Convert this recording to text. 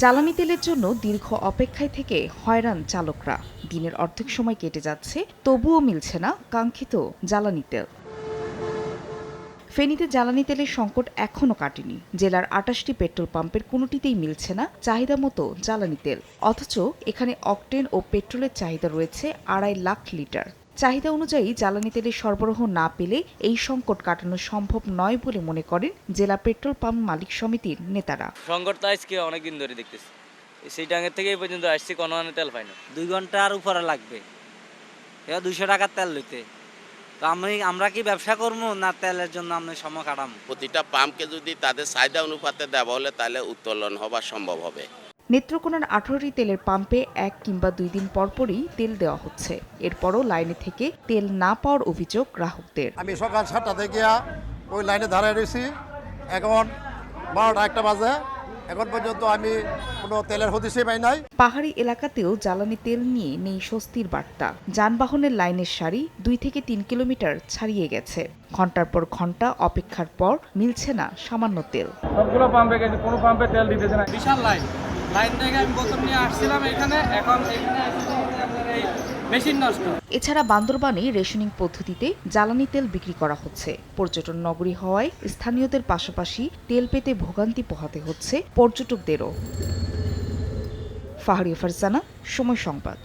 জ্বালানি তেলের জন্য দীর্ঘ অপেক্ষায় থেকে হয়রান চালকরা। দিনের অর্ধেক সময় কেটে যাচ্ছে, তবুও মিলছে না কাঙ্ক্ষিত জ্বালানি তেল। ফেনীতে জ্বালানি তেলের সংকট এখনও কাটেনি। জেলার ২৮টি পেট্রোল পাম্পের কোনোটিতেই মিলছে না চাহিদা মতো জ্বালানি তেল। অথচ এখানে অকটেন ও পেট্রোলের চাহিদা রয়েছে ২.৫ লাখ লিটার। চাহিদা অনুযায়ী জ্বালানি তেলের সরবরাহ না পেলে এই সংকট কাটানো সম্ভব নয় বলে মনে করেন জেলা পেট্রোল পাম্প মালিক সমিতির নেতারা। সংকট তো আজকে অনেকদিন ধরে দেখতেছি, সেই টাঙ্গের থেকে এই পর্যন্ত আসছি, কোনো তেল পাই না। 2 ঘন্টার উপরে লাগবে, 200 টাকার তেল লইতে। তো আমরা কি ব্যবসা করবো না তেলের জন্য আমরা সময় কাটাবো? প্রতিটা পাম্পকে যদি তাদের চাহিদা অনুপাতে দেওয়া হলে তাহলে উত্তোলন হওয়া সম্ভব হবে। নেত্রকোনার ১৮টি তেলের পাম্পে ১ কিংবা ২ দিন পরপরই তেল দেওয়া হচ্ছে। এরপরও লাইনে থেকে তেল না পাওয়ার অভিযোগ গ্রাহকদের। আমি সকাল 7টা থেকে ওই লাইনে দাঁড়ায় রয়েছি, এখন 12টা 1টা বাজে, এখন পর্যন্ত আমি কোনো তেলের হদিশই পাই নাই। পাহাড়ি এলাকাতেও জ্বালানি তেল নিয়ে নেই স্বস্তির বার্তা। যানবাহনের লাইনের সারি 2 থেকে 3 কিলোমিটার ছাড়িয়ে গেছে। ঘন্টার পর ঘন্টা অপেক্ষার পর মিলছে না সামান্য তেল। সবগুলো পাম্পে গেছে, কোনো পাম্পে তেল দিতেছে না। বিশাল লাইন থেকে আমি বোতল নিয়ে আসছিলাম এখানে, এখন মেশিন নষ্ট। এছাড়া বান্দরবানে রেশনিং পদ্ধতিতে জ্বালানি তেল বিক্রি করা হচ্ছে। পর্যটন নগরী হওয়ায় স্থানীয়দের পাশাপাশি তেল পেতে ভোগান্তি পোহাতে হচ্ছে পর্যটকদেরও। ফাহরিয়া ফারজানা, সময় সংবাদ।